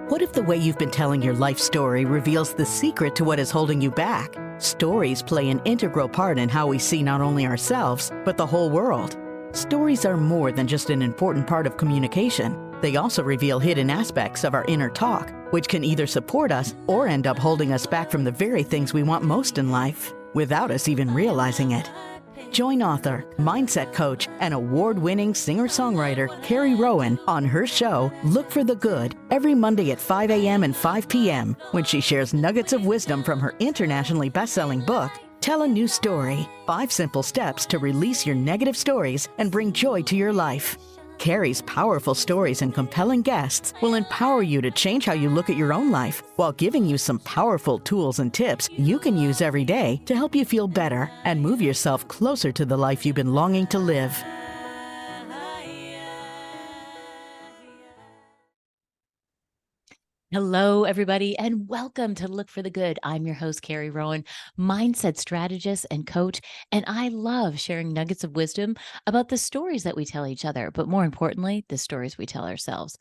What if the way you've been telling your life story reveals the secret to what is holding you back? Stories play an integral part in how we see not only ourselves, but the whole world. Stories are more than just an important part of communication. They also reveal hidden aspects of our inner talk, which can either support us or end up holding us back from the very things we want most in life, without us even realizing it. Join author, mindset coach, and award-winning singer-songwriter Carrie Rowan on her show, Look for the Good, every Monday at 5 a.m. and 5 p.m. when she shares nuggets of wisdom from her internationally best-selling book, Tell a New Story, 5 Simple Steps to Release Your Negative Stories and Bring Joy to Your Life. Carrie's powerful stories and compelling guests will empower you to change how you look at your own life while giving you some powerful tools and tips you can use every day to help you feel better and move yourself closer to the life you've been longing to live. Hello, everybody, and welcome to Look for the Good. I'm your host, Carrie Rowan, mindset strategist and coach, and I love sharing nuggets of wisdom about the stories that we tell each other, but more importantly, the stories we tell ourselves.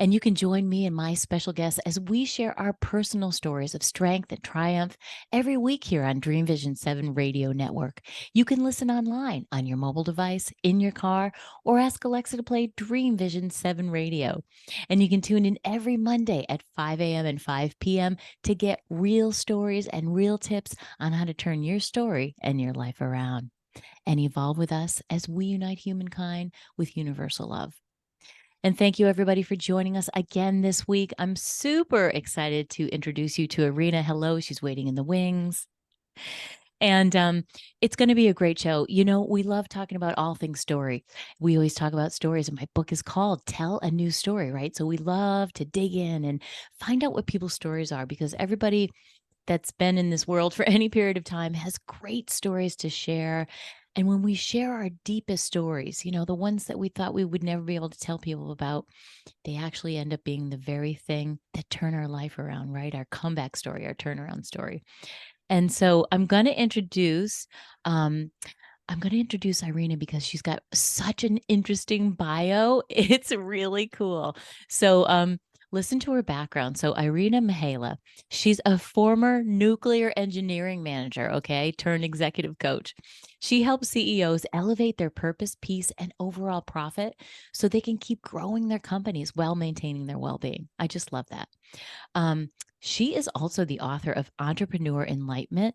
And you can join me and my special guests as we share our personal stories of strength and triumph every week here on Dreamvisions7Radio Network. You can listen online on your mobile device, in your car, or ask Alexa to play Dreamvision 7 Radio. And you can tune in every Monday at 5 a.m. and 5 p.m. to get real stories and real tips on how to turn your story and your life around. And evolve with us as we unite humankind with universal love. And thank you, everybody, for joining us again this week. I'm super excited to introduce you to Irina. Hello, she's waiting in the wings. And it's going to be a great show. You know, we love talking about all things story. We always talk about stories, and my book is called Tell a New Story, right? So we love to dig in and find out what people's stories are, because everybody that's been in this world for any period of time has great stories to share. And when we share our deepest stories, you know, the ones that we thought we would never be able to tell people about, they actually end up being the very thing that turn our life around, right? Our comeback story, our turnaround story. And so I'm going to introduce Irina because she's got such an interesting bio. It's really cool. So listen to her background. So Irina Mihaela, she's a former nuclear engineering manager, okay, turned executive coach. She helps CEOs elevate their purpose, peace, and overall profit so they can keep growing their companies while maintaining their well-being. I just love that. She is also the author of Entrepreneur Enlightenment,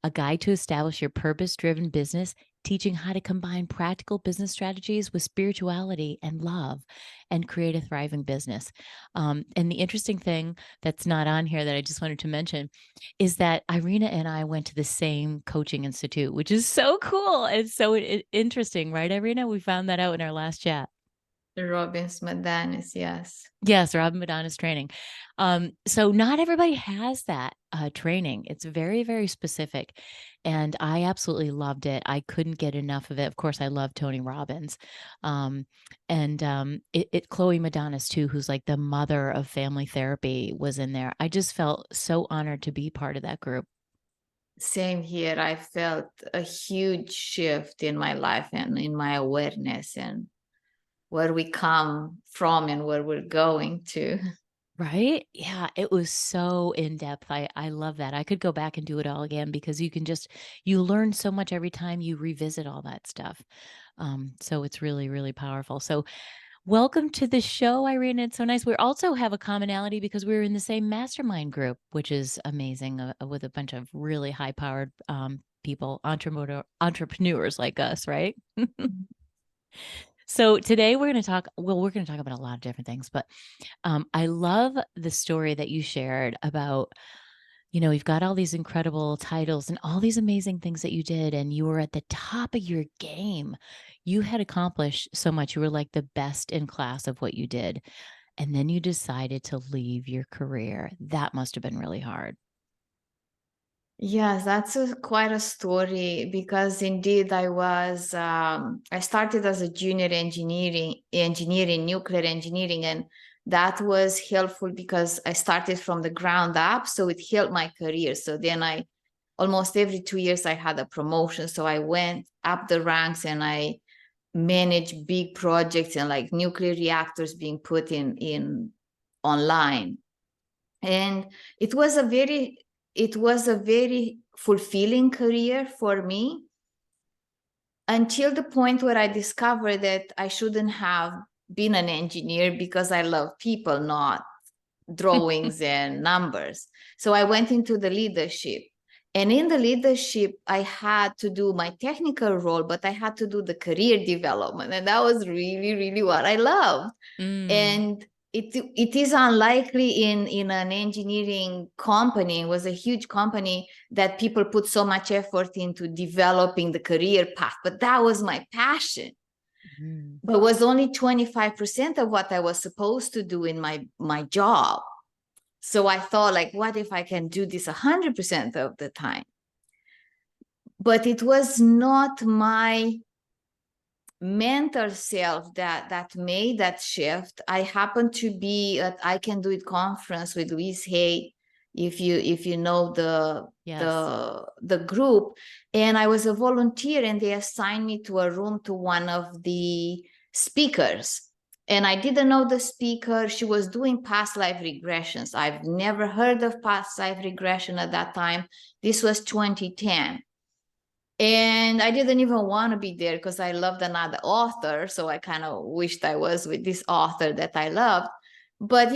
a guide to establish your purpose-driven business, teaching how to combine practical business strategies with spirituality and love and create a thriving business. And the interesting thing that's not on here that I just wanted to mention is that Irina and I went to the same coaching institute, which is so cool. It's so interesting, right, Irina? We found that out in our last chat. Robbins Madanis, yes. Yes, Robin Madonna's training. So not everybody has that training. It's very, very specific. And I absolutely loved it. I couldn't get enough of it. Of course, I love Tony Robbins. Chloe Madonna's too, who's like the mother of family therapy, was in there. I just felt so honored to be part of that group. Same here. I felt a huge shift in my life and in my awareness and where we come from and where we're going to. Right? Yeah, it was so in-depth. I love that. I could go back and do it all again because you learn so much every time you revisit all that stuff. So it's really, really powerful. So welcome to the show, Irina. It's so nice. We also have a commonality because we're in the same mastermind group, which is amazing, with a bunch of really high-powered people, entrepreneurs like us, right? So today we're going to talk about a lot of different things, but I love the story that you shared about, you know, you've got all these incredible titles and all these amazing things that you did, and you were at the top of your game. You had accomplished so much. You were like the best in class of what you did. And then you decided to leave your career. That must have been really hard. Yes, that's quite a story because indeed I started as a junior engineering, nuclear engineering, and that was helpful because I started from the ground up. So it helped my career. So then almost every 2 years I had a promotion. So I went up the ranks and I managed big projects and like nuclear reactors being put in online. And it was a very fulfilling career for me, until the point where I discovered that I shouldn't have been an engineer, because I love people, not drawings and numbers. So I went into the leadership. And in the leadership, I had to do my technical role, but I had to do the career development. And that was really, really what I loved. And it is unlikely in an engineering company, it was a huge company, that people put so much effort into developing the career path. But that was my passion. But was only 25% of what I was supposed to do in my job. So I thought, like, what if I can do this 100% of the time? But it was not my mental self that made that shift. I happened to be at I Can Do It conference with Louise Hay, if you know the group, and I was a volunteer, and they assigned me to a room to one of the speakers. And I didn't know the speaker. She was doing past life regressions. I've never heard of past life regression at that time. This was 2010. And I didn't even want to be there because I loved another author. So I kind of wished I was with this author that I loved. But,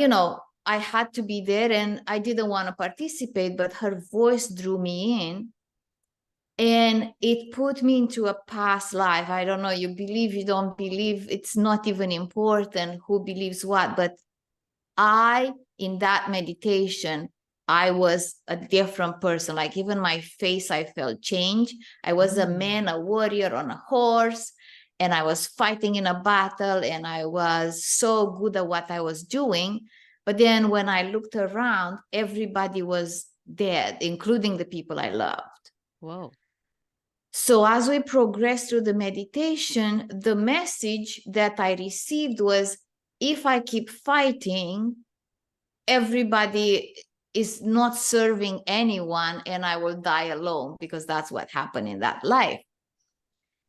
I had to be there, and I didn't want to participate, but her voice drew me in. And it put me into a past life. I don't know, you believe, you don't believe, it's not even important who believes what. But in that meditation, I was a different person. Like, even my face, I felt change. I was a man, a warrior on a horse, and I was fighting in a battle, and I was so good at what I was doing. But then when I looked around, everybody was dead, including the people I loved. Whoa. So as we progressed through the meditation, the message that I received was, if I keep fighting, everybody is not serving anyone, and I will die alone, because that's what happened in that life.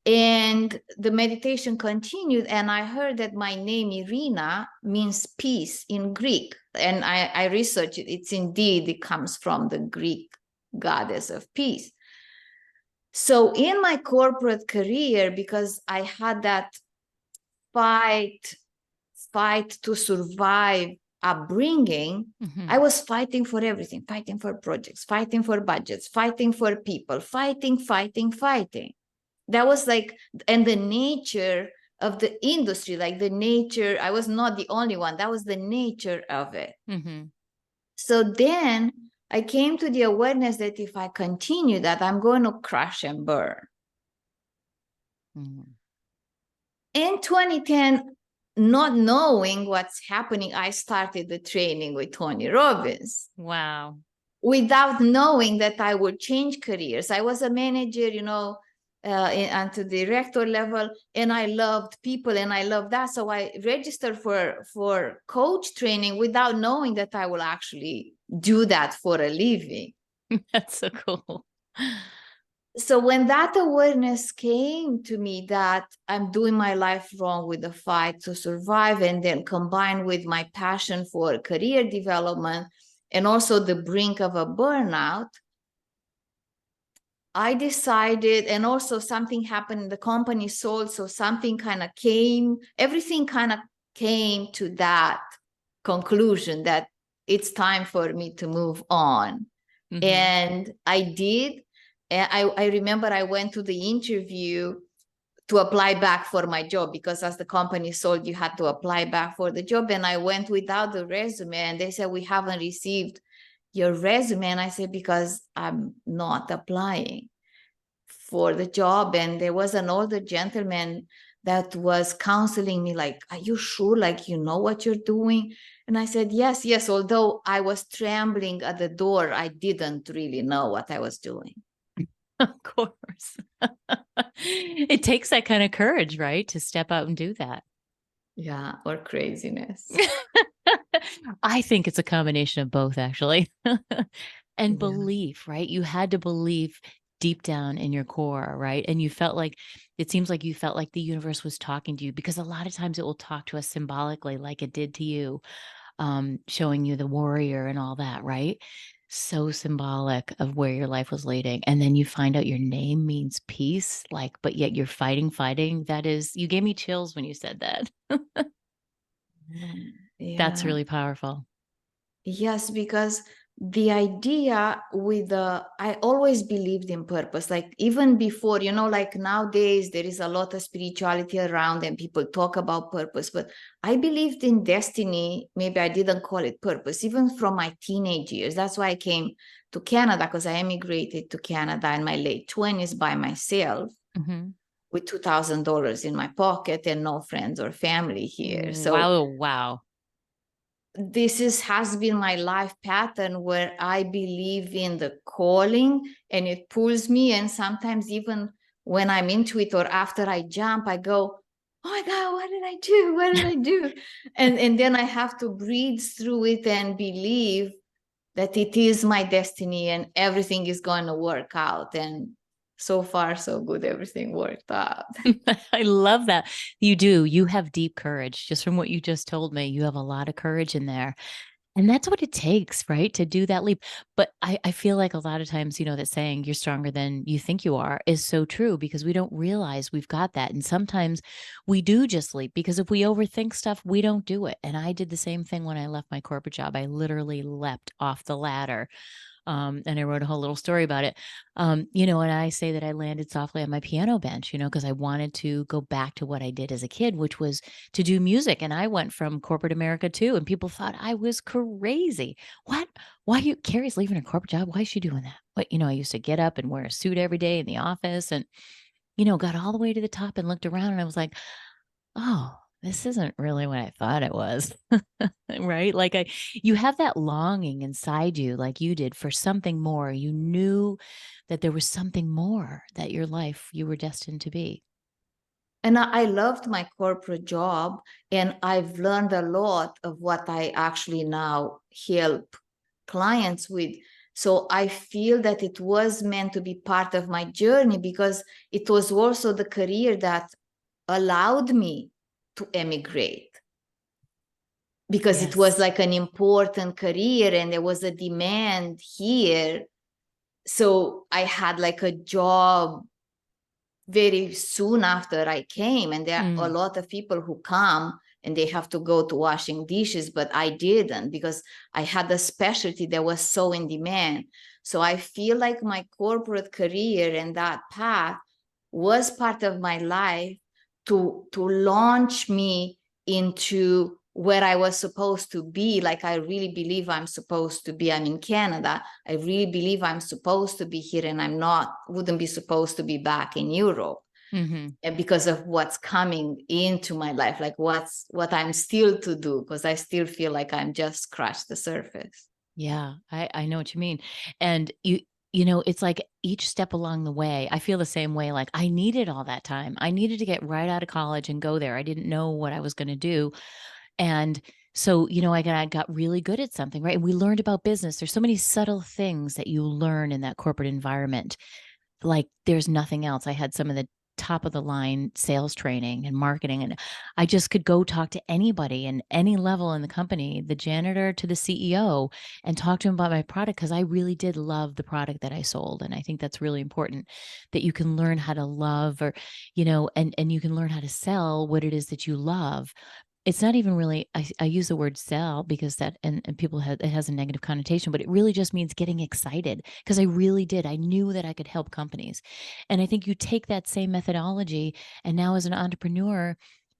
And the meditation continued, and I heard that my name, Irina, means peace in Greek. And I researched it. It comes from the Greek goddess of peace. So in my corporate career, because I had that fight to survive upbringing, I was fighting for everything, fighting for projects, fighting for budgets, fighting for people, fighting. That was like, and the nature of the industry, like the nature, I was not the only one. That was the nature of it. So then I came to the awareness that if I continue that, I'm going to crash and burn. In 2010, not knowing what's happening, I started the training with Tony Robbins. Wow. Without knowing that I would change careers. I was a manager, and to director level, and I loved people, and I loved that. So I registered for coach training without knowing that I will actually do that for a living. That's so cool. So when that awareness came to me that I'm doing my life wrong with the fight to survive, and then combined with my passion for career development and also the brink of a burnout, I decided, and also something happened in the company sold, so something kind of everything kind of came to that conclusion that it's time for me to move on. And I did. And I remember I went to the interview to apply back for my job, because as the company sold, you had to apply back for the job. And I went without the resume, and they said, we haven't received your resume. And I said, because I'm not applying for the job. And there was an older gentleman that was counseling me, like, are you sure, like, you know what you're doing? And I said, yes. Although I was trembling at the door, I didn't really know what I was doing. Of course. It takes that kind of courage, right? To step out and do that. Yeah, or craziness. I think it's a combination of both, actually. And belief, right? You had to believe deep down in your core, right? And it seems like you felt like the universe was talking to you, because a lot of times it will talk to us symbolically, like it did to you. showing you the warrior and all that, right? So symbolic of where your life was leading. And then you find out your name means peace, like, but yet you're fighting. That is, you gave me chills when you said that. That's Yeah. really powerful. Yes, because the idea with I always believed in purpose. Like even before, like nowadays there is a lot of spirituality around and people talk about purpose, but I believed in destiny. Maybe I didn't call it purpose, even from my teenage years. That's why I came to Canada, because I emigrated to Canada in my late 20s by myself with $2,000 in my pocket and no friends or family here. So Wow. this has been my life pattern where I believe in the calling and it pulls me. And sometimes even when I'm into it or after I jump, I go, oh my God, what did I do? What did I do? And then I have to breathe through it and believe that it is my destiny and everything is going to work out. And so far, so good. Everything worked out. I love that. You do. You have deep courage. Just from what you just told me, you have a lot of courage in there. And that's what it takes, right? To do that leap. But I feel like a lot of times, that saying you're stronger than you think you are is so true, because we don't realize we've got that. And sometimes we do just leap, because if we overthink stuff, we don't do it. And I did the same thing when I left my corporate job. I literally leapt off the ladder. And I wrote a whole little story about it. And I say that I landed softly on my piano bench, because I wanted to go back to what I did as a kid, which was to do music. And I went from corporate America too. And people thought I was crazy. What? Why Carrie's leaving her corporate job? Why is she doing that? But, I used to get up and wear a suit every day in the office and, got all the way to the top and looked around and I was like, oh, this isn't really what I thought it was. Right? Like you have that longing inside you, like you did, for something more. You knew that there was something more, that your life, you were destined to be. And I loved my corporate job, and I've learned a lot of what I actually now help clients with. So I feel that it was meant to be part of my journey, because it was also the career that allowed me to emigrate, because it was Yes. like an important career and there was a demand here. So I had like a job very soon after I came, and there are a lot of people who come and they have to go to washing dishes, but I didn't, because I had a specialty that was so in demand. So I feel like my corporate career and that path was part of my life to launch me into where I was supposed to be. Like I really believe I'm supposed to be. I'm in Canada. I really believe I'm supposed to be here, and wouldn't be supposed to be back in Europe. And because of what's coming into my life, like what I'm still to do, because I still feel like I'm just scratched the surface. Yeah, I know what you mean. And it's like each step along the way, I feel the same way. Like I needed all that time. I needed to get right out of college and go there. I didn't know what I was going to do. And so, I got really good at something, right? And we learned about business. There's so many subtle things that you learn in that corporate environment. Like there's nothing else. I had some of the top of the line sales training and marketing, and I just could go talk to anybody and any level in the company, the janitor to the CEO, and talk to him about my product, because I really did love the product that I sold. And I think that's really important, that you can learn how to love, or and you can learn how to sell what it is that you love. It's not even really, I use the word sell because that, and people have, it has a negative connotation, but it really just means getting excited, because I really did. I knew that I could help companies. And I think you take that same methodology, and now as an entrepreneur,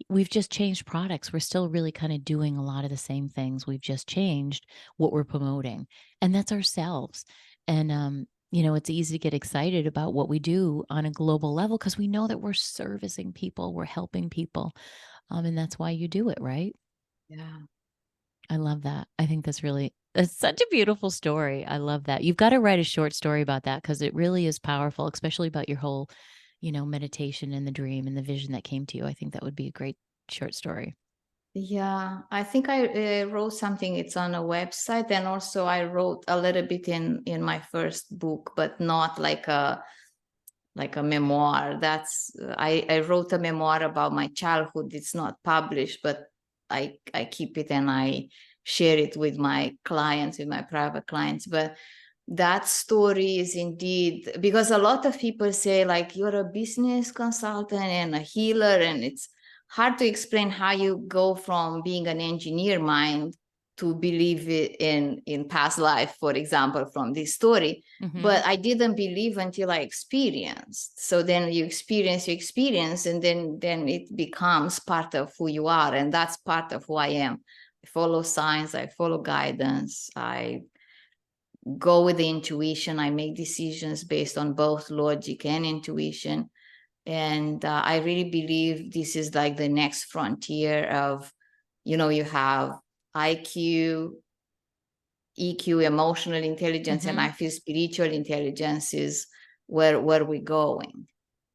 we've just changed products. We're still really kind of doing a lot of the same things. We've just changed what we're promoting, and that's ourselves. And, it's easy to get excited about what we do on a global level, because we know that we're servicing people, we're helping people. And that's why you do it, right? Yeah. I love that. I think that's such a beautiful story. I love that. You've got to write a short story about that, because it really is powerful, especially about your whole, meditation and the dream and the vision that came to you. I think that would be a great short story. Yeah, I think I wrote something. It's on a website, and also I wrote a little bit in my first book, but not like a memoir. I wrote a memoir about my childhood. It's not published, but I keep it and I share it with my clients, with my private clients. But that story is indeed, because a lot of people say like, you're a business consultant and a healer, and it's hard to explain how you go from being an engineer mind to believe in past life, for example, from this story. But I didn't believe until I experienced. So then you experience, and then it becomes part of who you are. And that's part of who I am. I follow signs, I follow guidance, I go with the intuition, I make decisions based on both logic and intuition. And I really believe this is like the next frontier of, you have IQ, EQ, emotional intelligence, and I feel spiritual intelligence is where we're going.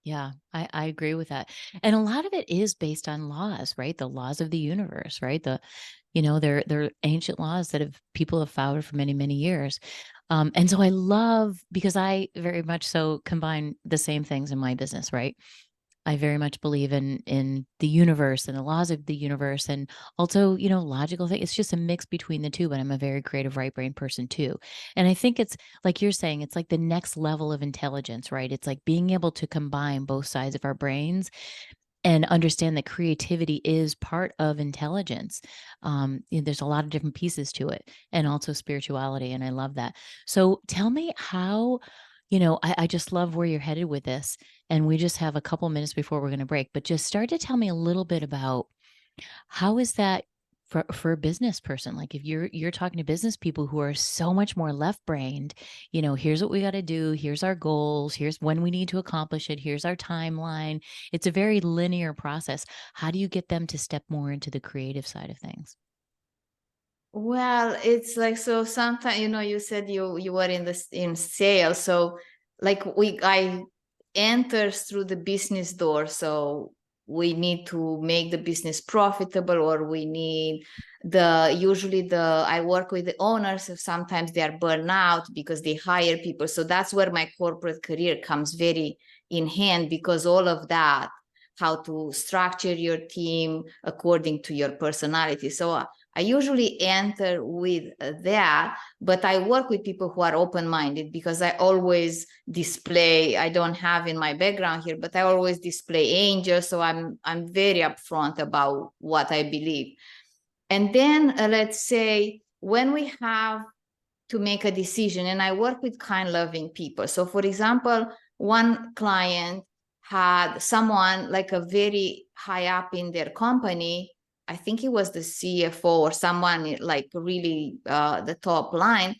Yeah, I agree with that. And a lot of it is based on laws, right? The laws of the universe, right? They're ancient laws that people have followed for many, many years. And so I love, because I very much so combine the same things in my business, right? I very much believe in the universe and the laws of the universe, and also, logical thing. It's just a mix between the two, but I'm a very creative right brain person too. And I think it's like you're saying, it's like the next level of intelligence, right? It's like being able to combine both sides of our brains and understand that creativity is part of intelligence. There's a lot of different pieces to it, and also spirituality. And I love that. So tell me how, I just love where you're headed with this. And we just have a couple minutes before we're going to break, but just start to tell me a little bit about how is that for a business person? Like if you're talking to business people who are so much more left-brained, here's what we got to do. Here's our goals. Here's when we need to accomplish it. Here's our timeline. It's a very linear process. How do you get them to step more into the creative side of things? Well, it's like, so sometimes, you said you were in sales. So like I enters through the business door. So we need to make the business profitable, or we need I work with the owners, so sometimes they are burned out because they hire people. So that's where my corporate career comes very in hand, because all of that, how to structure your team according to your personality. So I usually enter with that, but I work with people who are open-minded, because I always display, I don't have in my background here, but I always display angels. So I'm very upfront about what I believe. And then let's say when we have to make a decision, and I work with kind, loving people. So for example, one client had someone like a very high up in their company. I think it was the CFO or someone like really the top line.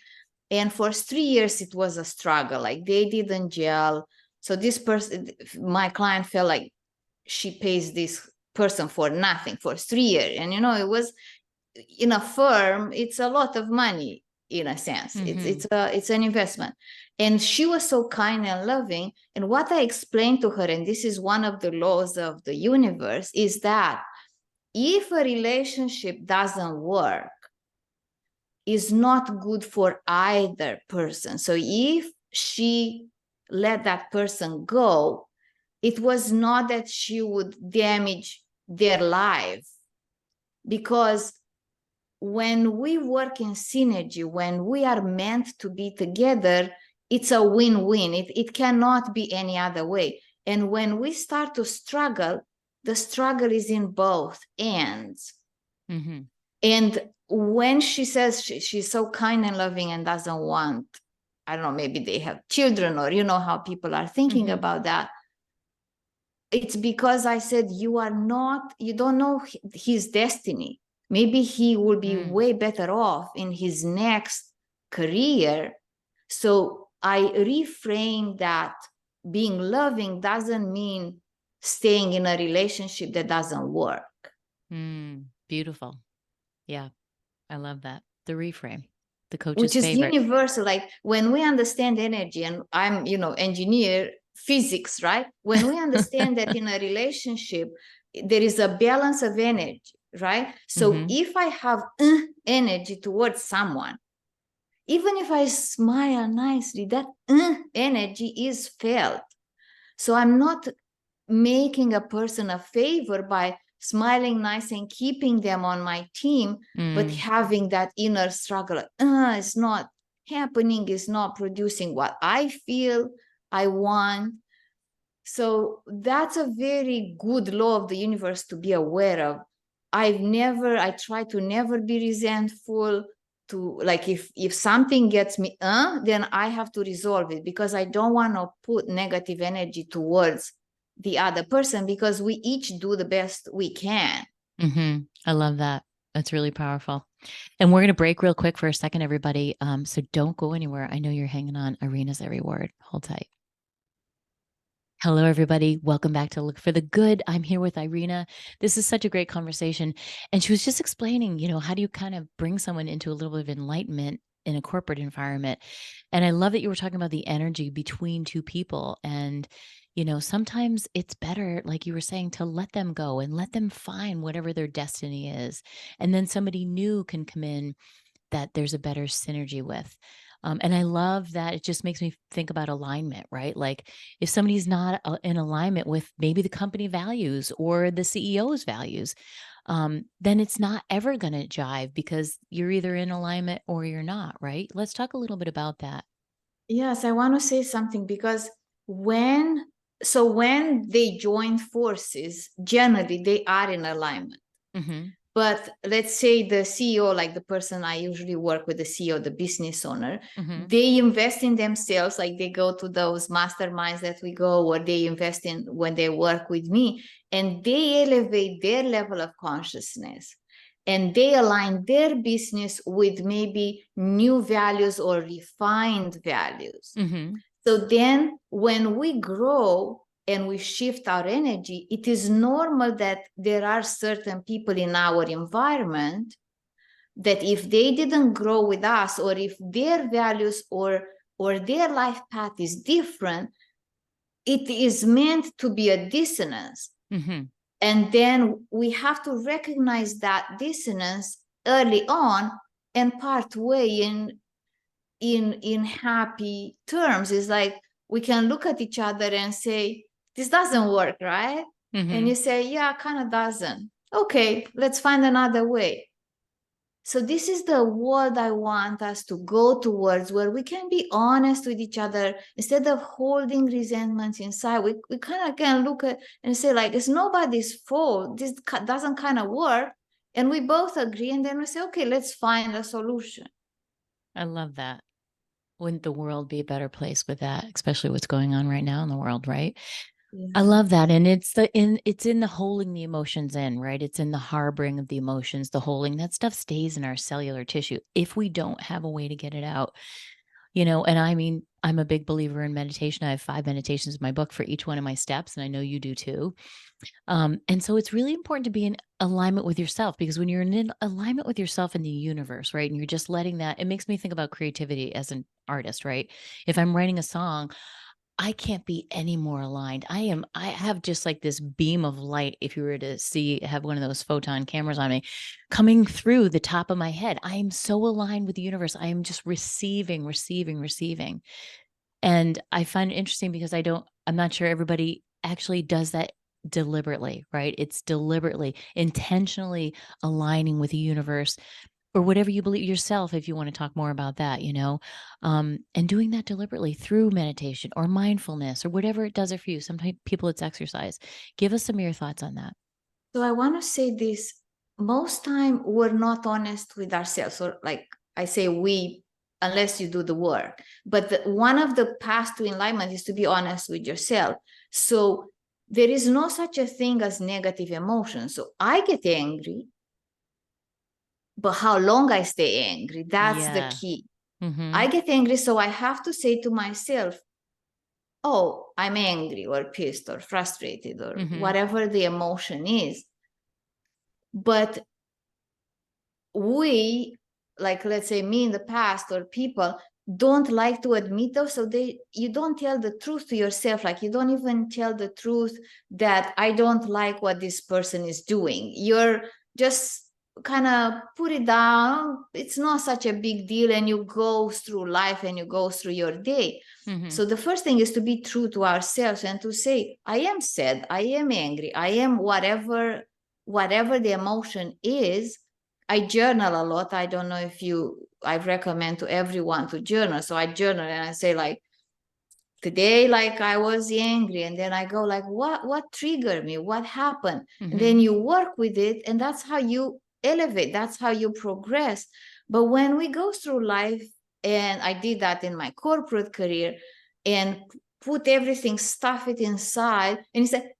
And for 3 years, it was a struggle. Like they didn't gel. So this person, my client, felt like she pays this person for nothing for 3 years. And, it was in a firm, it's a lot of money in a sense. It's an investment. And she was so kind and loving. And what I explained to her, and this is one of the laws of the universe, is that if a relationship doesn't work, is not good for either person. So if she let that person go, it was not that she would damage their life, because when we work in synergy, when we are meant to be together, it's a win-win. It cannot be any other way. And when we start to struggle, the struggle is in both ends. And when she says she's so kind and loving and doesn't want, I don't know, maybe they have children, or how people are thinking about that. It's because I said, you don't know his destiny. Maybe he will be way better off in his next career. So I reframe that being loving doesn't mean staying in a relationship that doesn't work. Beautiful. Yeah, I love that. The reframe, the coach's which is favorite. Universal. Like when we understand energy, and I'm, engineer physics, right? When we understand that in a relationship, there is a balance of energy, right? So if I have energy towards someone, even if I smile nicely, that energy is felt. So I'm not making a person a favor by smiling nice and keeping them on my team, but having that inner struggle, it's not happening, it's not producing what I feel I want. So that's a very good law of the universe to be aware of. I try to never be resentful, to like, if something gets me, then I have to resolve it, because I don't want to put negative energy towards the other person, because we each do the best we can. I love that. That's really powerful. And we're going to break real quick for a second, everybody. So don't go anywhere. I know you're hanging on Irina's every word. Hold tight. Hello, everybody. Welcome back to Look for the Good. I'm here with Irina. This is such a great conversation. And she was just explaining, how do you kind of bring someone into a little bit of enlightenment in a corporate environment? And I love that you were talking about the energy between two people. And, sometimes it's better, like you were saying, to let them go and let them find whatever their destiny is. And then somebody new can come in that there's a better synergy with. And I love that it just makes me think about alignment, right? Like if somebody's not in alignment with maybe the company values or the CEO's values, then it's not ever going to jive, because you're either in alignment or you're not, right? Let's talk a little bit about that. Yes, I want to say something, because when they join forces, generally they are in alignment. But let's say the CEO, like the person I usually work with, the CEO, the business owner, they invest in themselves, like they go to those masterminds that we go, or they invest in when they work with me, and they elevate their level of consciousness, and they align their business with maybe new values or refined values. So then when we grow and we shift our energy, it is normal that there are certain people in our environment that if they didn't grow with us, or if their values or their life path is different, it is meant to be a dissonance. And then we have to recognize that dissonance early on and part way in happy terms. It's like we can look at each other and say, this doesn't work, right? And you say, yeah, kind of doesn't. Okay, let's find another way. So this is the world I want us to go towards, where we can be honest with each other instead of holding resentments inside. We kind of can look at and say, like, it's nobody's fault. This doesn't kind of work. And we both agree. And then we say, okay, let's find a solution. I love that. Wouldn't the world be a better place with that, especially what's going on right now in the world, right? Yeah. I love that. And it's in the holding the emotions in, right? It's in the harboring of the emotions, the holding. That stuff stays in our cellular tissue if we don't have a way to get it out. And I mean, I'm a big believer in meditation. I have 5 meditations in my book for each one of my steps, and I know you do too. And so it's really important to be in alignment with yourself, because when you're in alignment with yourself in the universe, right, and you're just letting that, it makes me think about creativity as an artist, right? If I'm writing a song, I can't be any more aligned. I have just like this beam of light. If you were to have one of those photon cameras on me coming through the top of my head, I am so aligned with the universe. I am just receiving. And I find it interesting, because I'm not sure everybody actually does that deliberately, right? It's deliberately, intentionally aligning with the universe, or whatever you believe yourself, if you want to talk more about that, and doing that deliberately through meditation or mindfulness or whatever it does it for you. Sometimes people, it's exercise. Give us some of your thoughts on that. So I want to say this. Most time we're not honest with ourselves, or like I say, we, unless you do the work. But one of the paths to enlightenment is to be honest with yourself. So there is no such a thing as negative emotions. So I get angry, but how long I stay angry, that's the key. I get angry, so I have to say to myself, oh, I'm angry or pissed or frustrated or whatever the emotion is. But we, like, let's say me in the past, or people don't like to admit those, so you don't tell the truth to yourself. Like, you don't even tell the truth that I don't like what this person is doing. You're just kind of put it down. It's not such a big deal, and you go through life and you go through your day. So the first thing is to be true to ourselves and to say, I am sad, I am angry, I am whatever whatever the emotion is. I journal a lot. I don't know if I recommend to everyone to journal. So I journal and I say like, today, like I was angry, and then I go like, what triggered me? What happened? And then you work with it, and that's how you elevate. That's how you progress. But when we go through life, and I did that in my corporate career, and put everything, stuff it inside, and you say,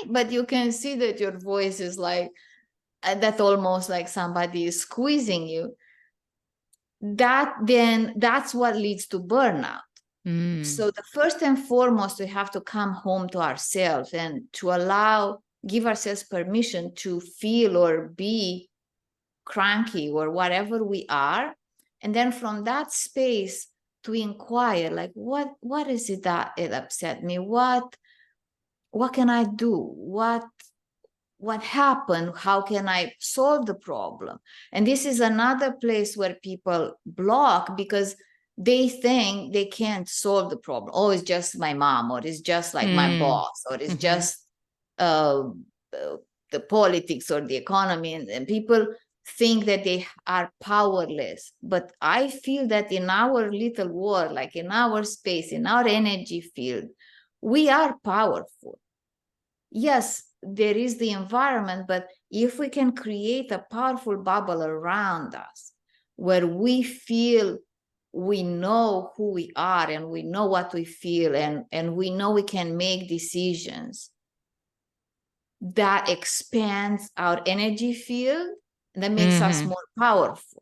but you can see that your voice is like that, almost like somebody is squeezing you. That's what leads to burnout. So the first and foremost, we have to come home to ourselves and to give ourselves permission to feel or be cranky or whatever we are. And then from that space to inquire, like, what is it that it upset me? What can I do? What happened? How can I solve the problem? And this is another place where people block, because they think they can't solve the problem. Oh, it's just my mom, or it's just like my boss, or it's just the politics or the economy. And people think that they are powerless. But I feel that in our little world, like in our space, in our energy field, we are powerful. Yes, there is the environment, but if we can create a powerful bubble around us where we feel we know who we are and we know what we feel, and we know we can make decisions, that expands our energy field, and that makes us more powerful.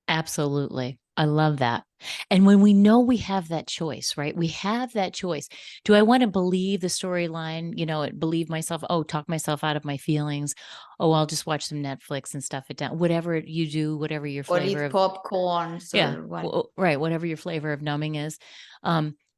Absolutely. I love that. And when we know we have that choice, right? We have that choice. Do I want to believe the storyline, believe myself, talk myself out of my feelings? Oh, I'll just watch some Netflix and stuff it down. Whatever you do, whatever your Or flavor eat of popcorn. yeah, Or what. right, whatever your flavor of numbing is.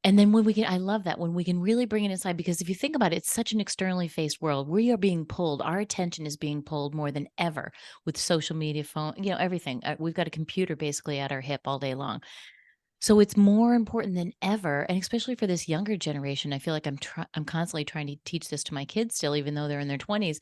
And then I love that when we can really bring it inside, because if you think about it, it's such an externally faced world. We are being pulled. Our attention is being pulled more than ever with social media, phone, everything. We've got a computer basically at our hip all day long. So it's more important than ever. And especially for this younger generation, I feel like I'm constantly trying to teach this to my kids still, even though they're in their 20s.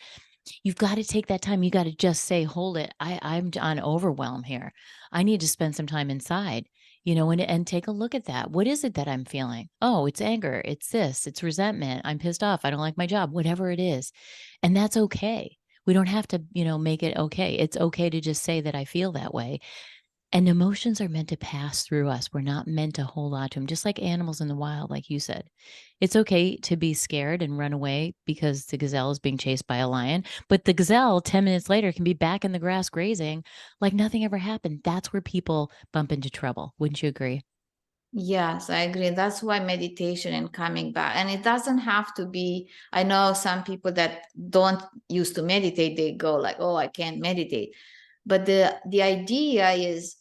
You've got to take that time. You got to just say, hold it. I'm on overwhelm here. I need to spend some time inside, and take a look at that. What is it that I'm feeling? Oh, it's anger. It's this, it's resentment. I'm pissed off. I don't like my job, whatever it is. And that's okay. We don't have to, make it okay. It's okay to just say that I feel that way. And emotions are meant to pass through us. We're not meant to hold on to them, just like animals in the wild, like you said. It's okay to be scared and run away because the gazelle is being chased by a lion. But the gazelle, 10 minutes later, can be back in the grass grazing like nothing ever happened. That's where people bump into trouble. Wouldn't you agree? Yes, I agree. That's why meditation and coming back. And it doesn't have to be, I know some people that don't used to meditate, they go like, oh, I can't meditate. But the idea is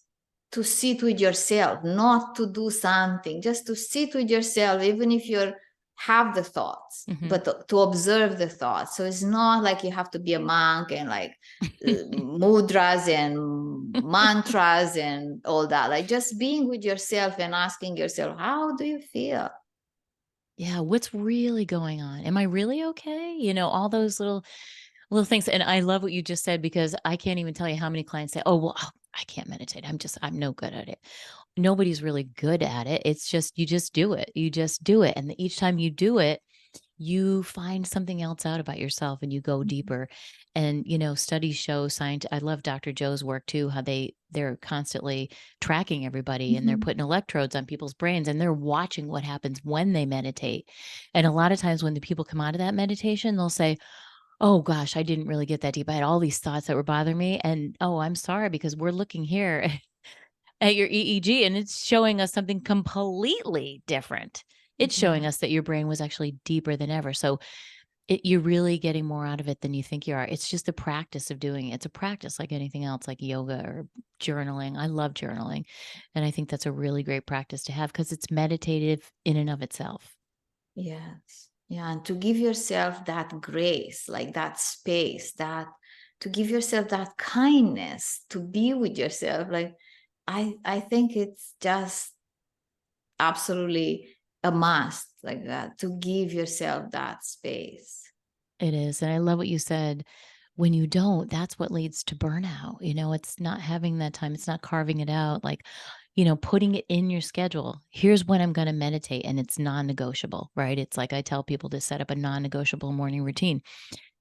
to sit with yourself, not to do something, just to sit with yourself, even if you're have the thoughts, but to observe the thoughts. So it's not like you have to be a monk and like mudras and mantras and all that. Like just being with yourself and asking yourself, how do you feel? Yeah, what's really going on? Am I really okay? All those little things. And I love what you just said, because I can't even tell you how many clients say, I can't meditate. I'm no good at it. Nobody's really good at it. It's just, you just do it. You just do it. And each time you do it, you find something else out about yourself and you go deeper. And, studies show I love Dr. Joe's work too, how they're constantly tracking everybody and they're putting electrodes on people's brains and they're watching what happens when they meditate. And a lot of times when the people come out of that meditation, they'll say, oh gosh, I didn't really get that deep. I had all these thoughts that were bothering me. And I'm sorry, because we're looking here at your EEG and it's showing us something completely different. It's showing us that your brain was actually deeper than ever. So you're really getting more out of it than you think you are. It's just the practice of doing it. It's a practice like anything else, like yoga or journaling. I love journaling. And I think that's a really great practice to have because it's meditative in and of itself. Yes. Yeah. And to give yourself that grace, like that space, to give yourself that kindness, to be with yourself. Like, I think it's just absolutely a must, like that, to give yourself that space. It is. And I love what you said. When you don't, that's what leads to burnout. It's not having that time. It's not carving it out. Like, putting it in your schedule. Here's when I'm going to meditate, and it's non-negotiable, right? It's like I tell people to set up a non-negotiable morning routine.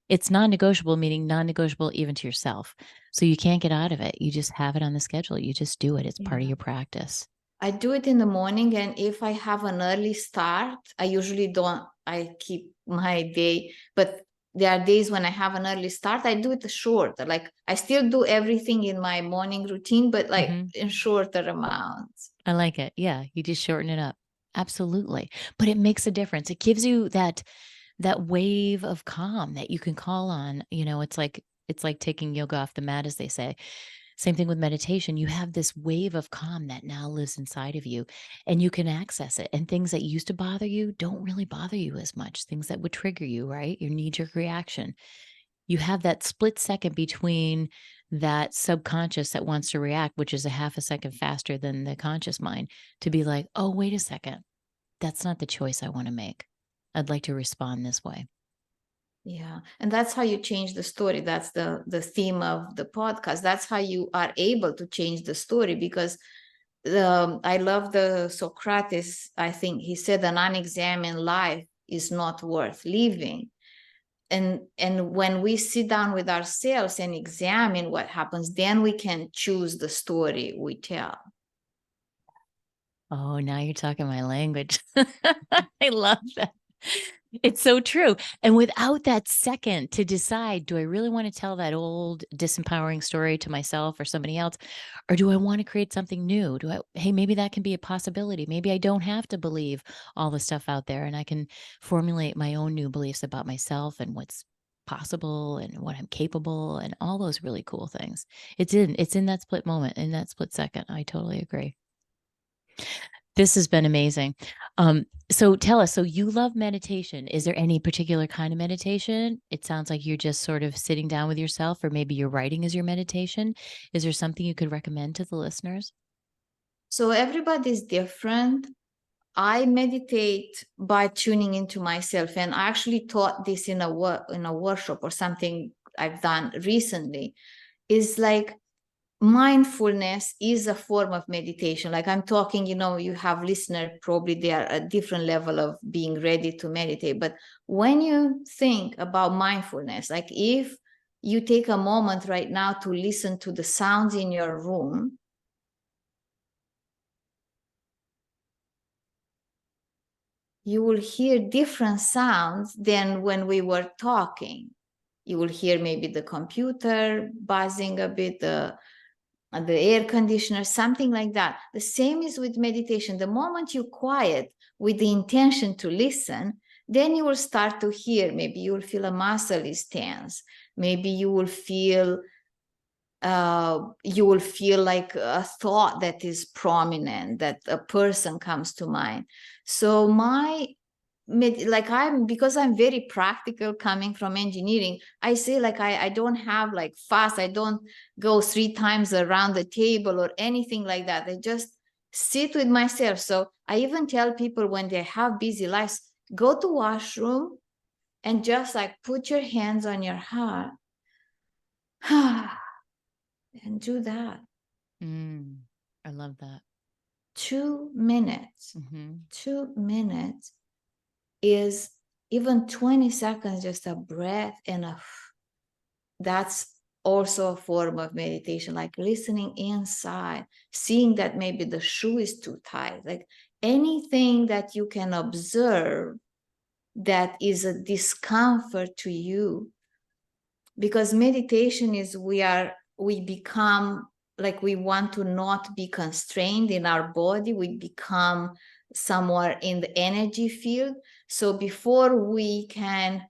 It's non-negotiable, meaning non-negotiable even to yourself. So you can't get out of it. You just have it on the schedule. You just do it. It's part of your practice. I do it in the morning, and if I have an early start, I usually don't, I keep my day, but there are days when I have an early start, I do it short. Like I still do everything in my morning routine, but like in shorter amounts. I like it. Yeah. You just shorten it up. Absolutely. But it makes a difference. It gives you that wave of calm that you can call on. It's like taking yoga off the mat, as they say. Same thing with meditation. You have this wave of calm that now lives inside of you, and you can access it. And things that used to bother you don't really bother you as much. Things that would trigger you, right? Your knee-jerk reaction. You have that split second between that subconscious that wants to react, which is a half a second faster than the conscious mind, to be like, oh, wait a second. That's not the choice I want to make. I'd like to respond this way. Yeah. And that's how you change the story. That's the theme of the podcast. That's how you are able to change the story, because I love the Socrates. I think he said an unexamined life is not worth living. And when we sit down with ourselves and examine what happens, then we can choose the story we tell. Oh, now you're talking my language. I love that. It's so true. And without that second to decide, do I really want to tell that old disempowering story to myself or somebody else? Or do I want to create something new? Hey, maybe that can be a possibility. Maybe I don't have to believe all the stuff out there, and I can formulate my own new beliefs about myself and what's possible and what I'm capable and all those really cool things. It's in that split moment, in that split second. I totally agree. This has been amazing. So tell us, so you love meditation. Is there any particular kind of meditation? It sounds like you're just sort of sitting down with yourself, or maybe your writing is your meditation. Is there something you could recommend to the listeners? So everybody's different. I meditate by tuning into myself, and I actually taught this in a workshop or something I've done recently. Is like mindfulness is a form of meditation. Like I'm talking, you have listeners, probably they are at a different level of being ready to meditate. But when you think about mindfulness, like if you take a moment right now to listen to the sounds in your room, you will hear different sounds than when we were talking. You will hear maybe the computer buzzing a bit, the air conditioner, something like that. The same is with meditation. The moment you quiet with the intention to listen, then you will start to hear. Maybe you will feel a muscle is tense. Maybe you will feel like a thought that is prominent, that a person comes to mind. So because I'm very practical coming from engineering, I say like I don't have like fast, I don't go 3 times around the table or anything like that. I just sit with myself. So I even tell people when they have busy lives, go to washroom and just like put your hands on your heart and do that. I love that. 2 minutes. 2 minutes is even 20 seconds, just a breath and that's also a form of meditation, like listening inside, seeing that maybe the shoe is too tight, like anything that you can observe that is a discomfort to you. Because meditation is we become like we want to not be constrained in our body. We become somewhere in the energy field. So before we can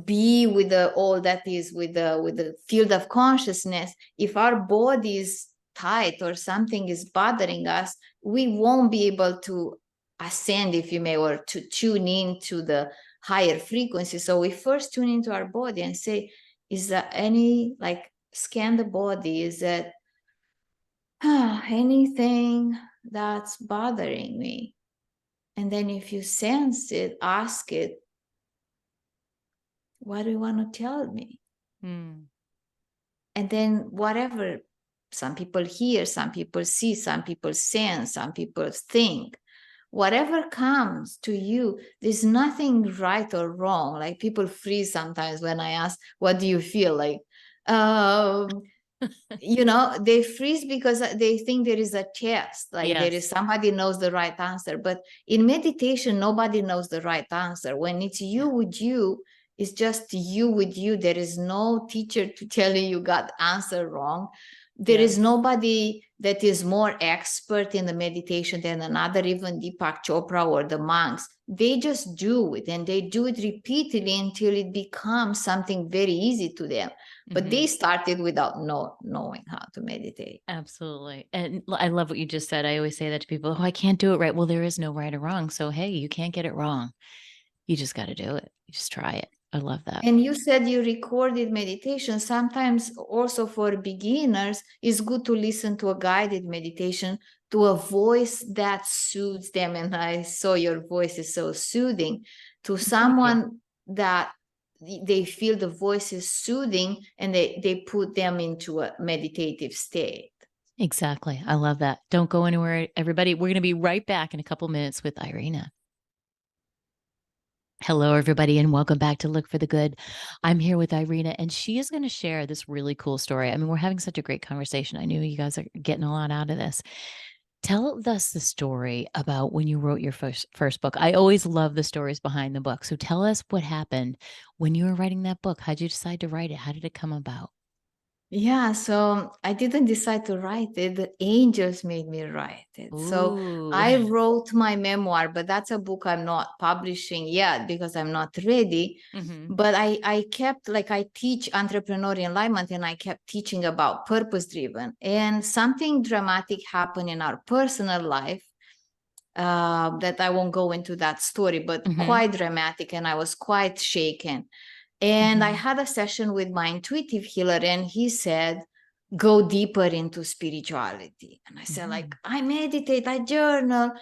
be with all that is with the field of consciousness, if our body is tight or something is bothering us, we won't be able to ascend, if you may, or to tune in to the higher frequency. So we first tune into our body and say, is there any, like, scan the body, is it anything that's bothering me? And then if you sense it, ask it, what do you want to tell me? Mm. And then whatever, some people hear, some people see, some people sense, some people think. Whatever comes to you, there's nothing right or wrong. Like people freeze sometimes when I ask, what do you feel like? They freeze because they think there is a test, like there is Yes. somebody knows the right answer. But in meditation, nobody knows the right answer. When it's you with you, it's just you with you. There is no teacher to tell you got answer wrong. There is Yes. nobody that is more expert in the meditation than another, even Deepak Chopra or the monks. They just do it, and they do it repeatedly until it becomes something very easy to them. But they started without knowing how to meditate. Absolutely. And I love what you just said. I always say that to people. Oh, I can't do it right. Well, there is no right or wrong. So, hey, you can't get it wrong. You just got to do it. You just try it. I love that. And you said you recorded meditation. Sometimes also for beginners, it's good to listen to a guided meditation to a voice that soothes them. And I saw your voice is so soothing to someone that they feel the voice is soothing, and they put them into a meditative state. Exactly. I love that. Don't go anywhere, everybody. We're going to be right back in a couple minutes with Irina. Hello, everybody, and welcome back to Look for the Good. I'm here with Irina, and she is going to share this really cool story. I mean, we're having such a great conversation. I know you guys are getting a lot out of this. Tell us the story about when you wrote your first book. I always love the stories behind the book. So tell us what happened when you were writing that book. How'd you decide to write it? How did it come about? Yeah, so I didn't decide to write it. The angels made me write it. So Ooh. I wrote my memoir, but that's a book I'm not publishing yet because I'm not ready. But I kept, like, I teach entrepreneurial enlightenment, and I kept teaching about purpose driven. And something dramatic happened in our personal life that I won't go into that story, but quite dramatic. And I was quite shaken. And I had a session with my intuitive healer, and he said, go deeper into spirituality. And I said, like, I meditate, I journal,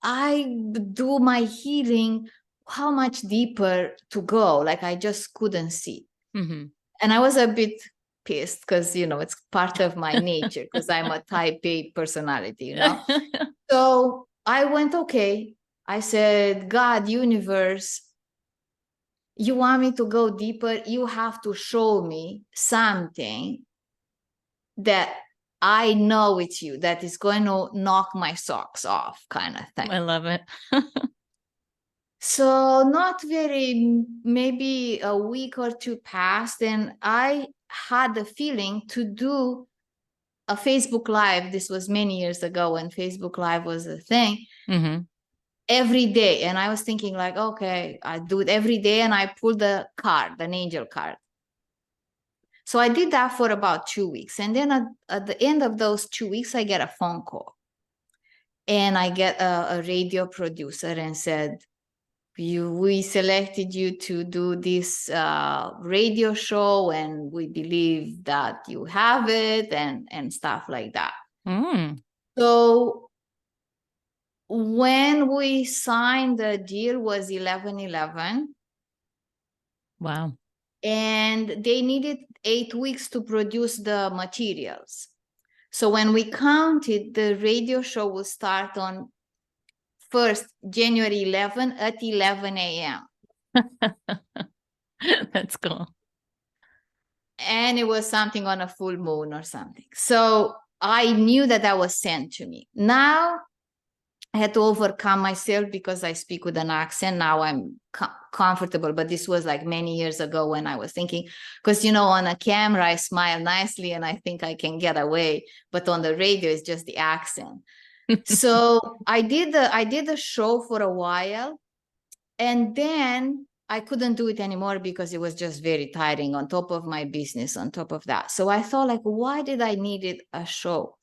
I do my healing. How much deeper to go? Like, I just couldn't see. And I was a bit pissed because, it's part of my nature because I'm a type A personality, So I went, okay. I said, God, universe, you want me to go deeper? You have to show me something that I know it's you, that is going to knock my socks off, kind of thing. I love it. So not very, maybe a week or two passed, and I had the feeling to do a Facebook Live. This was many years ago when Facebook Live was a thing. Every day. And I was thinking, like, okay, I do it every day, and I pull the card, an angel card. So I did that for about 2 weeks. And then at the end of those 2 weeks, I get a phone call. And I get a radio producer and said, we selected you to do this radio show, and we believe that you have it, and stuff like that. So when we signed the deal was 11/11. Wow. And they needed 8 weeks to produce the materials. So when we counted, the radio show will start on 1st January 11 at 11 a.m. That's cool. And it was something on a full moon or something. So I knew that was sent to me. Now I had to overcome myself because I speak with an accent. Now I'm comfortable, but this was like many years ago when I was thinking, because, on a camera, I smile nicely and I think I can get away, but on the radio, it's just the accent. So I did the show for a while, and then I couldn't do it anymore because it was just very tiring, on top of my business, on top of that. So I thought, like, why did I need a show?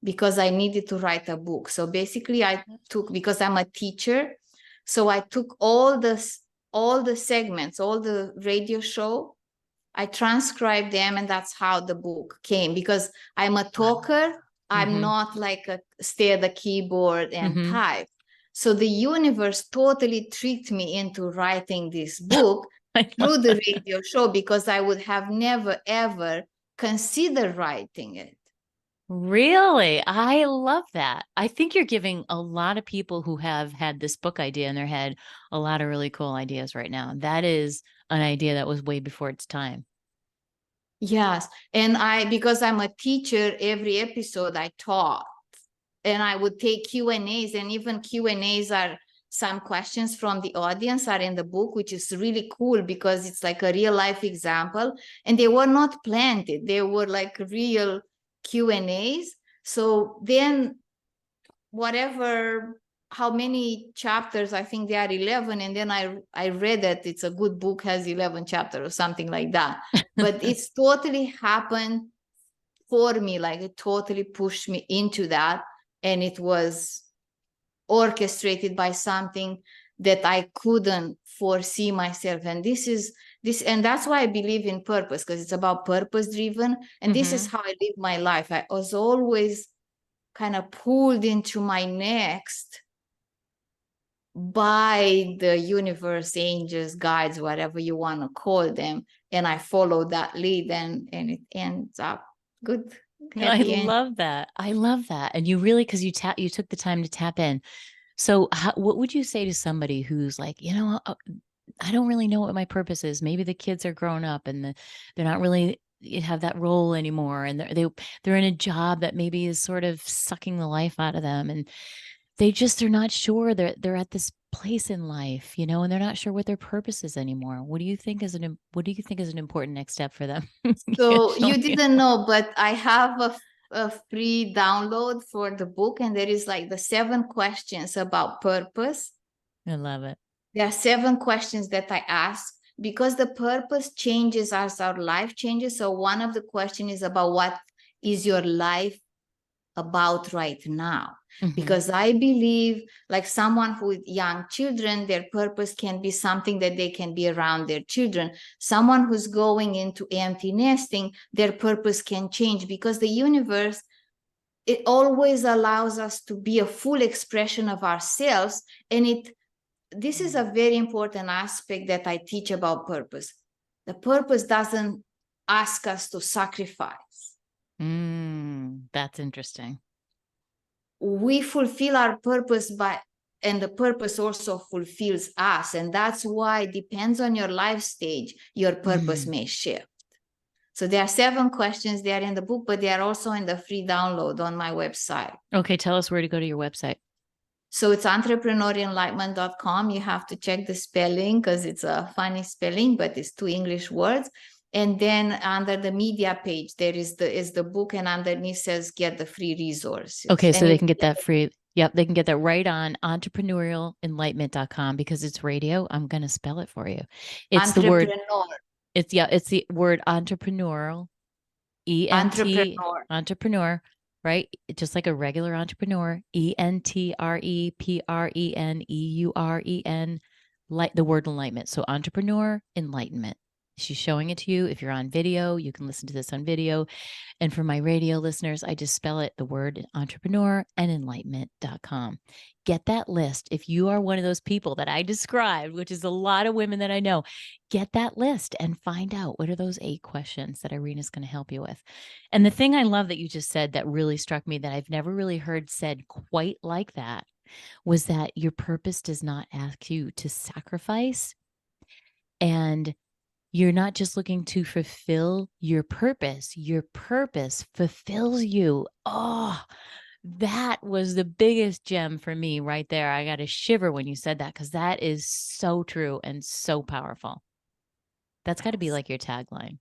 Because I needed to write a book. So basically because I'm a teacher, so I took all the segments, all the radio show, I transcribed them, and that's how the book came. Because I'm a talker, I'm not like stay at the keyboard and type. So the universe totally tricked me into writing this book through the radio show, because I would have never, ever considered writing it. Really? I love that. I think you're giving a lot of people who have had this book idea in their head a lot of really cool ideas right now. That is an idea that was way before its time. Yes. And because I'm a teacher, every episode I taught, and I would take Q&As, and even Q&As are some questions from the audience are in the book, which is really cool because it's like a real life example, and they were not planted. They were like real Q&As. So then how many chapters, I think there are 11, and then I read that it's a good book has 11 chapters or something like that. But it's totally happened for me, like it totally pushed me into that, and it was orchestrated by something that I couldn't foresee myself. And and that's why I believe in purpose, because it's about purpose driven, and this is how I live my life. I was always kind of pulled into my next by the universe, angels, guides, whatever you want to call them, and I follow that lead, and it ends up good. I love that. I love that. And you really, because you took the time to tap in. So what would you say to somebody who's like, I don't really know what my purpose is. Maybe the kids are grown up and they're not really have that role anymore, and they're in a job that maybe is sort of sucking the life out of them, and they're not sure they're at this place in life, and they're not sure what their purpose is anymore. What do you think is an important next step for them? So you didn't know, but I have a free download for the book, and there is like the 7 questions about purpose. I love it. There are 7 questions that I ask because the purpose changes as our life changes. So one of the questions is about what is your life about right now? Because I believe, like someone who with young children, their purpose can be something that they can be around their children. Someone who's going into empty nesting, their purpose can change, because the universe, it always allows us to be a full expression of ourselves. And this is a very important aspect that I teach about purpose. The purpose doesn't ask us to sacrifice. That's interesting. We fulfill our purpose and the purpose also fulfills us. And that's why it depends on your life stage, your purpose may shift. So there are 7 questions there in the book, but they are also in the free download on my website. Okay, tell us where to go to your website. So it's entrepreneurenlightenment.com. You have to check the spelling because it's a funny spelling, but it's 2 English words. And then under the media page, there is the book, and underneath says get the free resources. Okay, so they can get that free. Yep, they can get that right on entrepreneurenlightenment.com, because it's radio. I'm going to spell it for you. It's the word. It's the word entrepreneurial. Entrepreneur, right? Just like a regular entrepreneur. ENTREPRENEUREN, like the word enlightenment. So entrepreneur enlightenment. She's showing it to you. If you're on video, you can listen to this on video. And for my radio listeners, I just spell it, the word entrepreneur and enlightenment.com. Get that list. If you are one of those people that I described, which is a lot of women that I know, get that list and find out what are those 8 questions that Irina's going to help you with. And the thing I love that you just said that really struck me, that I've never really heard said quite like that, was that your purpose does not ask you to sacrifice, and you're not just looking to fulfill your purpose fulfills you. Oh, that was the biggest gem for me right there. I got a shiver when you said that, because that is so true and so powerful. That's got to be like your tagline.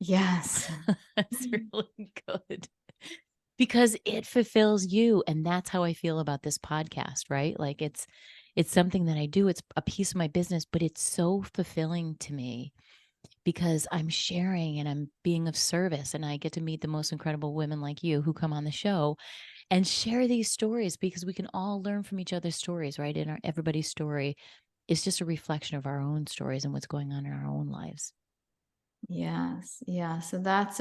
Yes. That's really good, because it fulfills you. And that's how I feel about this podcast, right? Like it's something that I do. It's a piece of my business, but it's so fulfilling to me because I'm sharing and I'm being of service, and I get to meet the most incredible women like you who come on the show and share these stories, because we can all learn from each other's stories, right? And everybody's story is just a reflection of our own stories and what's going on in our own lives. Yes. Yeah. So that's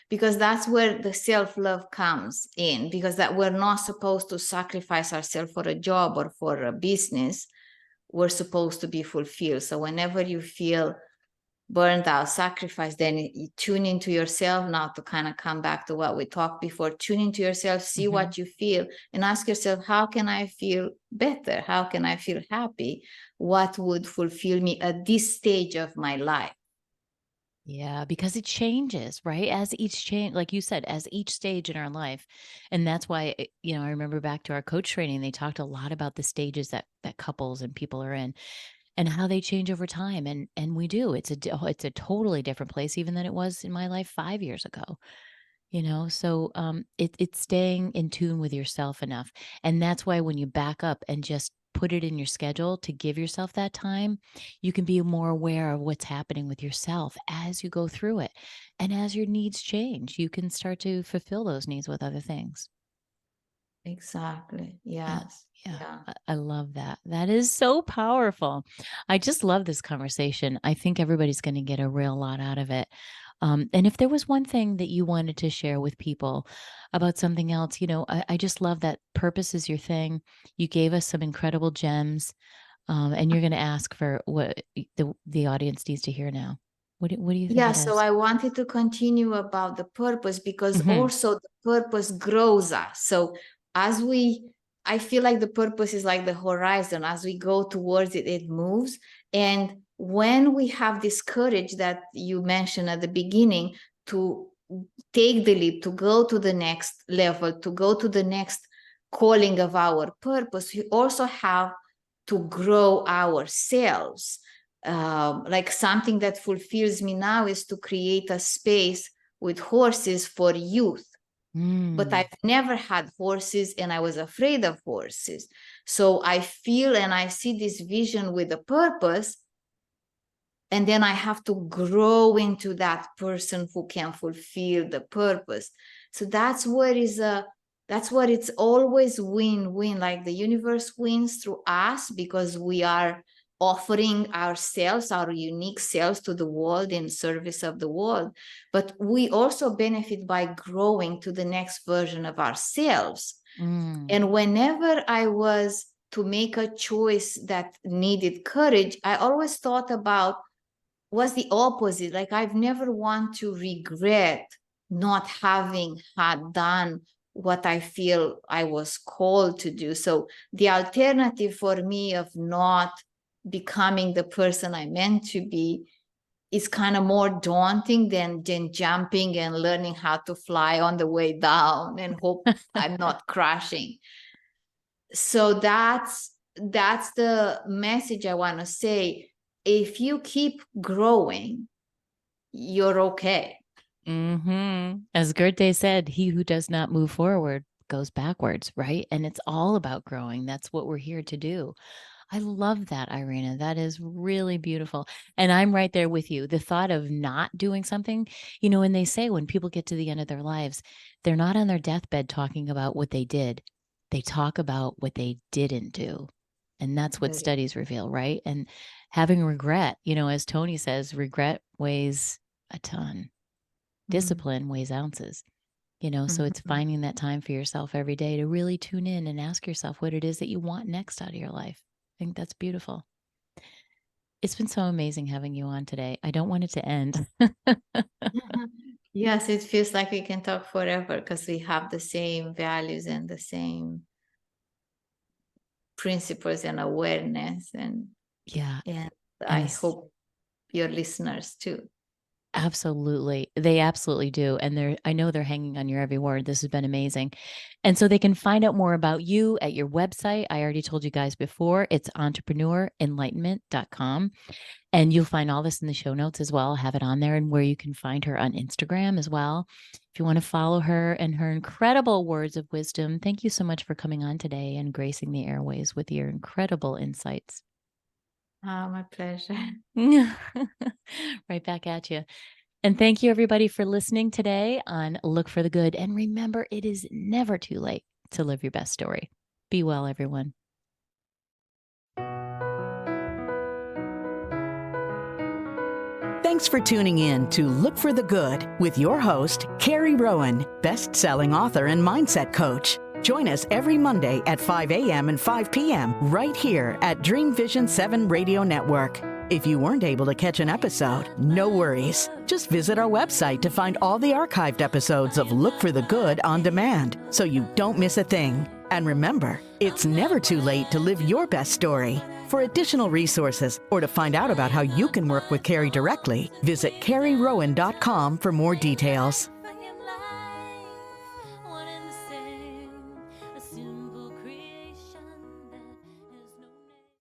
because that's where the self-love comes in, because that we're not supposed to sacrifice ourselves for a job or for a business. we're supposed to be fulfilled. So whenever you feel burned out, sacrifice, then you tune into yourself. Now to kind of come back to what we talked before, tune into yourself, see what you feel, and ask yourself, how can I feel better? How can I feel happy? What would fulfill me at this stage of my life? Yeah, because it changes, right? As each change, like you said, as each stage in our life. And that's why, I remember back to our coach training, they talked a lot about the stages that couples and people are in and how they change over time. And we do. It's a totally different place even than it was in my life 5 years ago. So it's staying in tune with yourself enough. And that's why when you back up and just put it in your schedule to give yourself that time, you can be more aware of what's happening with yourself as you go through it. And as your needs change, you can start to fulfill those needs with other things. Exactly. Yeah. Yes. Yeah. Yeah. I love that. That is so powerful. I just love this conversation. I think everybody's going to get a real lot out of it. And if there was one thing that you wanted to share with people about something else, I just love that purpose is your thing. You gave us some incredible gems, and you're going to ask for what the audience needs to hear now. What do you think Yeah, it so is? I wanted to continue about the purpose because Mhm. also the purpose grows us. So I feel like the purpose is like the horizon. As we go towards it, it moves. And when we have this courage that you mentioned at the beginning to take the leap, to go to the next level, to go to the next calling of our purpose, we also have to grow ourselves. Like something that fulfills me now is to create a space with horses for youth. But Mm. I've never had horses and I was afraid of horses. So I feel and I see this vision with a purpose. And then I have to grow into that person who can fulfill the purpose. So that's what it's always win-win. Like the universe wins through us because we are offering ourselves, our unique selves to the world in service of the world. But we also benefit by growing to the next version of ourselves. Mm. And whenever I was to make a choice that needed courage, I always thought about was the opposite. Like I've never want to regret not having had done what I feel I was called to do. So the alternative for me of not becoming the person I meant to be is kind of more daunting than jumping and learning how to fly on the way down and hope I'm not crashing. So that's the message I want to say. If you keep growing, you're okay. As Goethe said, he who does not move forward goes backwards, right? And it's all about growing. That's what we're here to do. I love that, Irina. That is really beautiful. And I'm right there with you. The thought of not doing something, and they say when people get to the end of their lives, they're not on their deathbed talking about what they did. They talk about what they didn't do. And that's what studies reveal, right? And having regret, as Tony says, regret weighs a ton. Discipline weighs ounces, so it's finding that time for yourself every day to really tune in and ask yourself what it is that you want next out of your life. I think that's beautiful. It's been so amazing having you on today. I don't want it to end. Yes, it feels like we can talk forever because we have the same values and the same principles and awareness. And I hope your listeners too. Absolutely. They absolutely do. And I know they're hanging on your every word. This has been amazing. And so they can find out more about you at your website. I already told you guys before, it's entrepreneurenlightenment.com. And you'll find all this in the show notes as well. I'll have it on there, and where you can find her on Instagram as well. If you want to follow her and her incredible words of wisdom, thank you so much for coming on today and gracing the airways with your incredible insights. Oh, my pleasure. Right back at you. And thank you, everybody, for listening today on Look for the Good. And remember, it is never too late to live your best story. Be well, everyone. Thanks for tuning in to Look for the Good with your host, Carrie Rowan, best-selling author and mindset coach. Join us every Monday at 5 a.m. and 5 p.m. right here at Dreamvisions7Radio Network. If you weren't able to catch an episode, no worries. Just visit our website to find all the archived episodes of Look for the Good on demand, so you don't miss a thing. And remember, it's never too late to live your best story. For additional resources or to find out about how you can work with Carrie directly, visit carrierowan.com for more details.